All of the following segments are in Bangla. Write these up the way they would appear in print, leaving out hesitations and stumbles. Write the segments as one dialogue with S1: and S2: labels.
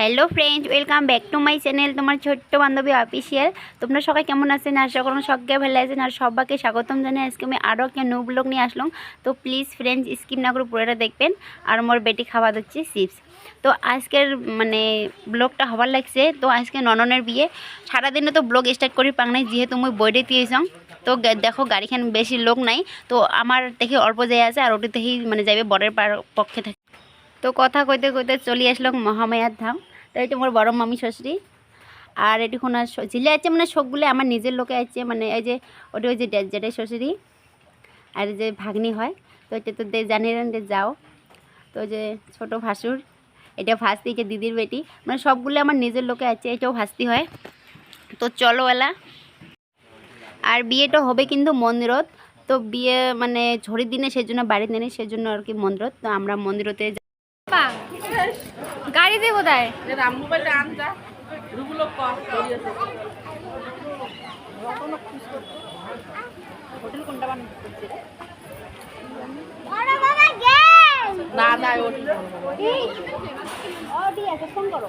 S1: Hello friend, welcome back to my channel তোমার ছোট্ট বান্ধবী অফিসিয়াল। তোমরা সবাই কেমন আছেন? আশা করুন সবাই ভালো আছেন। আর সবাইকে স্বাগতম জানাই। আজকে আমি আরও একটা নিউ ব্লগ নিয়ে আসলাম। তো প্লিজ ফ্রেন্ডস স্কিপ না করে পুরোটা দেখবেন। আর মোর বেটি খাওয়া দিচ্ছে চিপস। তো আজকের ব্লগটা হবার লাগছে। তো আজকে নননের বিয়ে, সারাদিনে তো ব্লগ স্টার্ট করি পাং নাই, যেহেতু মুই বইডে দিয়েছাম। তো দেখো গাড়িখান বেশি লোক নাই, তো আমার দেখে অল্প যাই আছে, আর ওটি দেখেই যাবে বরের পক্ষে থাকে। তো কথা কইতে কইতে চলে আসলাম মহামায়ার ধাম। তো এটা মোর বড় মামি শ্বশুরি। আর এটি কোনার ঝিলে আছে, শোকগুলো আমার নিজের লোকে আছে, এই যে ওটা ওই যে জেঠাই শ্বশুরি আর যে ভাগ্নি হয়। তো এটা তো জানিলেন যে যাও। তো যে ছোট ভাসুর, এটা ভাস্তি, যে দিদির বেটি, সবগুলো আমার নিজের লোকে আছে। এটাও ভাস্তি হয়। তো চলো এলা। আর বিয়েটা হবে কিন্তু মন্দিরত। তো বিয়ে ঝড়ির দিনে, সেজন্য বাড়িতে নেই, সেজন্য আর কি মন্দিরত। তো আমরা মন্দিরতে গাড়ি দিয়ে কোথায় হোটেল কোনটা ফোন করো।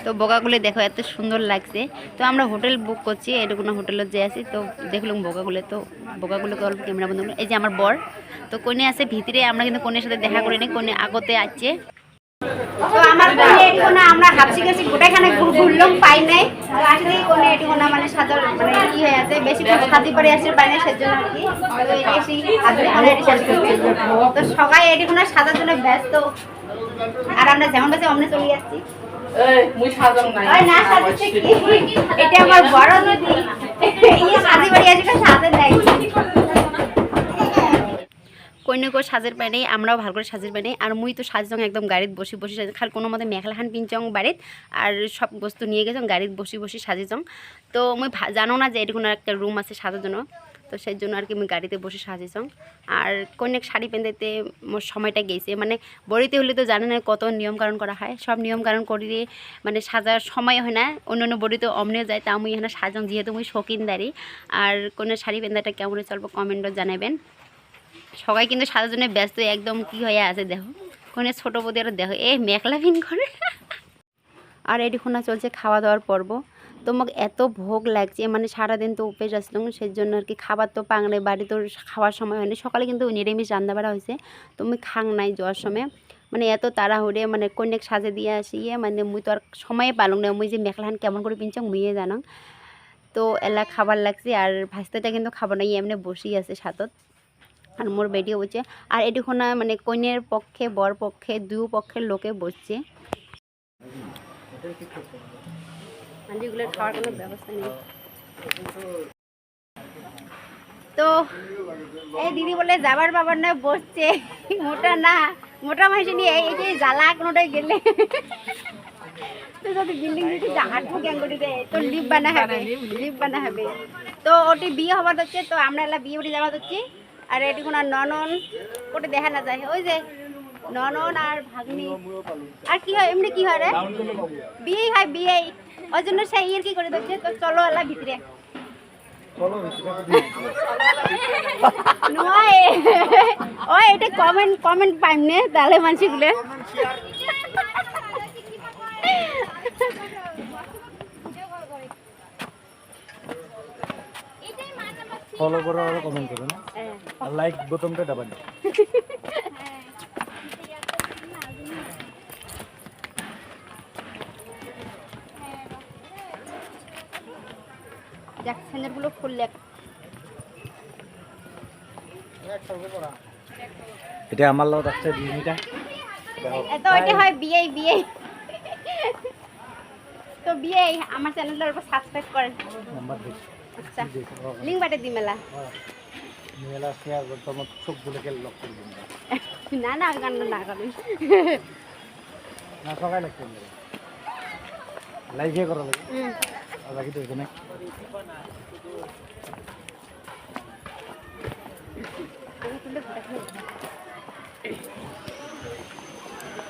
S1: তো বোকাগুলো দেখো এত সুন্দর লাগছে। তো আমরা হোটেল বুক করছি, এটুকু হোটেলে যে আছি। তো দেখলাম বোকাগুলো, তো বোকাগুলোকে অল্প ক্যামেরা বন্ধ। এই যে আমার বর, তো কোনে আছে ভিতরে। আমরা কিন্তু কোনের সাথে দেখা করিনি, কোনে আগতে আছে। তো আমার কোনে এটুকুনা আমরা হাফসি গেছি, গোটাখানে ঘুরলাম, পাই নাই। তো আসলে কোনে এটুকুনা সাজার কি হয়ে আছে, বেশি খাতি পরে আসছে পাই না, সেজন্য আর কি এসি হাতে এটি শেষ করছি। তো সবাই এটুকুনা সাজার জন্য ব্যস্ত, আর আমরা যেমন কাছে অমনে চলে যাচ্ছি। এটা আমার বড় দিদি, সাজি বাড়ি আসবে সাজে দেয়। কন্যাকো সাজের পাই নাই, আমরাও ভালো করে সাজের পাই নাই। আর মুই তো সাজং একদম গাড়িত বসি বসি খালি কোনো মতে মেখলাখান পিনচং বাড়িত, আর সব বস্তু নিয়ে গেছং গাড়িত বসি বসি সাজিছং। তো মুই জানো না যে এরকম একটা রুম আছে সাজার জন্য। তো সেই জন্য আর কি মুই গাড়িতে বসে সাজিছং। আর কন্যাক শাড়ি পেন্দাইতে মোর সময়টা গেছে, বড়িতে হলে তো জানে না কত নিয়মকানুন করা হয়। সব নিয়মকানুন করিয়ে সাজার সময় হয় না, অন্য অন্য বড়িতে অমনেও যায়। তা মুই এখানে সাজং, যেহেতু মুই শৌখিনদারি। আর কন্যার শাড়ি পেন্দাটা কেমন চলবো কমেন্টও জানাবেন। সবাই কিন্তু সাজার জন্য ব্যস্ত, একদম কি হয়ে আছে দেখো। কোনে ছোট বৌদি আর দেখো এই মেখলা পিন করে। আর এটি খোনা চলছে খাওয়া দাওয়ার পর্ব। তোমাকে এত ভোগ লাগছে, সারাদিন তো উপেস আসলাম, সেই জন্য আর কি খাবার তো পাংলে বাড়ি তো খাওয়ার সময় হয়নি। সকালে কিন্তু নিরামিষ রান্না বাড়া হয়েছে, তুমি খাং নাই যাওয়ার সময়। এত তাড়াহুড়ে কন্যাক সাজে দিয়ে আসিয়ে মুই তো আর সময়ে পালং না। মুই যে মেখলাহান কেমন করে পিনছং মুইয়ে জানাং। তো এলা খাবার লাগছে, আর ভাস্তাটা কিন্তু খাবার নাই, এমনি বসেই আছে সাতত। আর মোর বেটিও বসছে। আর এটুকুনা কন্যার পক্ষে বর পক্ষে দু পক্ষের লোকে বসছে। যেগুলো খাওয়ার কোনো ব্যবস্থা নেই। তো এই দিদি বলে যাবার বাবার নয় বসছে, মোটা না, মোটা মাসে নিয়ে এই যে জ্বালা কোনোটাই গেলে তো যদি বিল্ডিং দিতে হাঁটবো ক্যাং করে দেয়, তো লিপ বানা হবে। তো ওটি বিয়ে হবার হচ্ছে, তো আমরা এলা বিয়ে উঠে যাওয়া হচ্ছি। আর এটি কোনো ননন ওটা দেখা না যায়, ওই যে ননন আর ভাগ্নি। আর কি হয় এমনি কি হয় রে, বিয়েই হয় বিয়েই, ওই জন্য সেই ইয়ের কি করে দিচ্ছে। তো চলো এলা ভিতরে। ওই এটা কমেন্ট পাইম নে, তাহলে মানুষগুলো
S2: ফলো করো আর কমেন্ট করো না, আর লাইক বোতামটা দাবান।
S1: জ্যাকসনের খুললে
S2: এটা আমার লগত আছে দিনিটা।
S1: তো এটা হয় বিয়ে। তো বিয়ে আমার চ্যানেলটার উপর সাবস্ক্রাইব করেন।
S2: নাম্বার দিই।
S1: আচ্ছা লিংক বাটে দি মেলা
S2: মেলা শেয়ার করতে আমার সবগুলোকে লক করে দিন।
S1: না গান না করেন
S2: না, সবাই লাগতে লাইভে করা লাগে। আর বাকি তো এখানে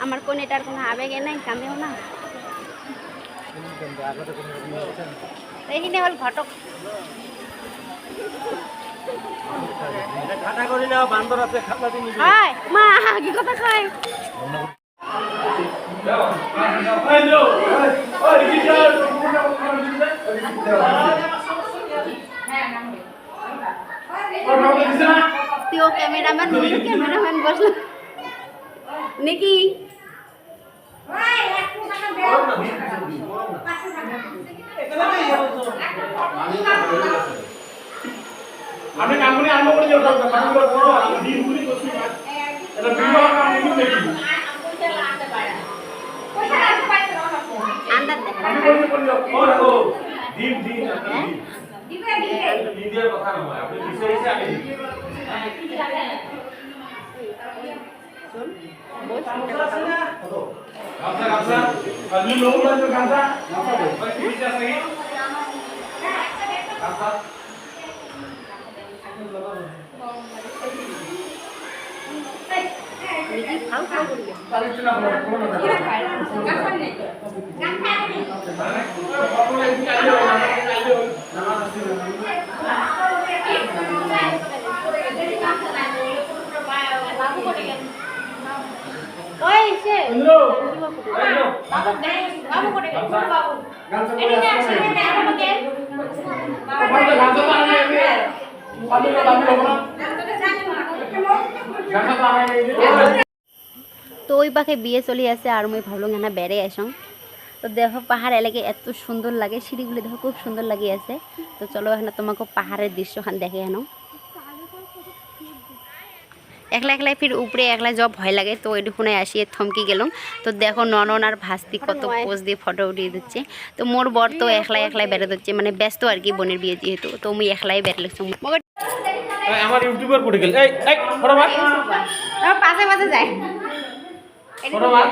S1: আমার কোন এটার কোনো আবেগে নাই, কাঁদেও না। এইখানে হল ঘটক।
S2: খাটা করি না বান্দর আছে খাতা দিন
S1: হাই মা কি কথা কয় তুইও ক্যামেরাম্যান বসলো ক্যামেরাম্যান বসলো নাকি
S2: আমি কামনি আরম্ভ করে দিও কাম করব আমি দিন গুলি করছি এটা বিবাহ কাম কিন্তু দেখি
S1: আন্দাজ দেখা
S2: আমি বলি ও রাখো দিন দিন দিন এর কথা নয় আপনি বিষয় এসে আগে দিন গামছা গামছা আপনি লোক লাগবে গামছা গামছা কি আছে নাকি গামছা
S1: খাও খাও করবে ওই সে বাবু দেখ বাবু করে বাবু এদিকে আসেন আমাকে তো ওই পাখে বিয়ে চলে আসে আর মই ভাবলাম না বেড়ে আসং তো দেখো পাহাড় এলাকায় এত সুন্দর লাগে সিঁড়িগুলি দেখো খুব সুন্দর লাগে আছে তো চলো এখানে তোমাকে পাহাড়ের দৃশ্যখান দেখে এনো একলা একলাই ফির উপরে একলা যাওয়া ভয় লাগে তো এটুকুনে আসিয়ে থমকে গেলাম তো দেখো ননন আর ভাস্তি কত পোজ দিয়ে ফটো উঠিয়ে দিচ্ছে তো মোর বর তো একলাই একলাই বেড়ে দিচ্ছে মানে ব্যস্ত আর কি বোনের বিয়ে যেহেতু তো মুই একলাই বেড়ে লাগছি
S2: আমার ইউটিউবার পড়ে গেল এই এই ফটো মার
S1: পাশে পাশে যায়
S2: ফটো মার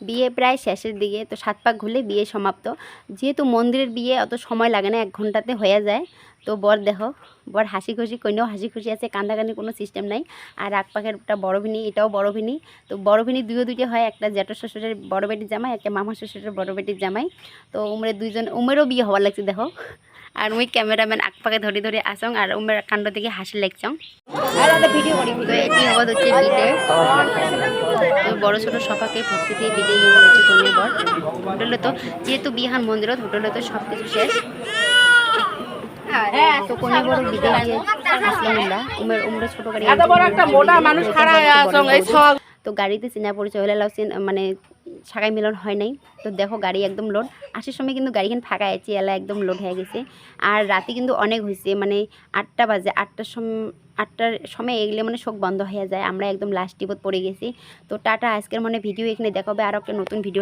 S1: বিয়ে প্রায় শেষের দিকে তো 7 পাক ঘুরলে বিয়ে সমাপ্ত যেহেতু মন্দিরের বিয়ে অত সময় লাগে না 1 ঘন্টাতে হয়ে যায় তো বর দেখো বর হাসি খুশি কইনেও হাসি খুশি আছে কান্দাকানি কোনো সিস্টেম নাই আর এক পাখেরটা বড় ভিনি এটাও বড় ভিনি তো বড় ভিনি দুইটা হয় একটা জ্যাঠা শ্বশুরের বড় বেটির জামাই একটা মামা শ্বশুরের বড় বেটির জামাই তো উমরে দুইজন উমেরও বিয়ে হওয়ার লাগছে দেখো আর মুই ক্যামেরাম্যান আগ পাকে ধরে ধরে আসং আর উমের কাণ্ড থেকে হাসি লাগছং আর একটা ভিডিও করি তো এটি হওয়া হচ্ছে বিদে তো বড় ছোট সবাইকে ভক্তি দিয়ে বিদে হওয়া হচ্ছে কন্যা বর হোটেলে তো যেহেতু বিহান মন্দিরত হোটেলে তো সব কিছু শেষ তো কন্যা বড় বিদে গিয়ে আসলাম আমরা উমরে ছোট গাড়ি এত বড় একটা মোটা মানুষ খাড়া আছং এই তো গাড়িতে চিনা পরিচয় হলে লাউছেন মানে সাগাই মিলন হয় নাই তো দেখো গাড়ি একদম লোড আসার সময় কিন্তু গাড়িখান ফাঁকা আছে এলা একদম লোড হয়ে গেছে আর রাতে কিন্তু অনেক হয়েছে মানে 8টা বাজে 8টার সময় এগলে মানে শোক বন্ধ হয়ে যায় আমরা একদম লাস্ট টিপত পড়ে গেছি তো টাটা আজকের মনে ভিডিও এখানে দেখাবে আর একটা নতুন ভিডিও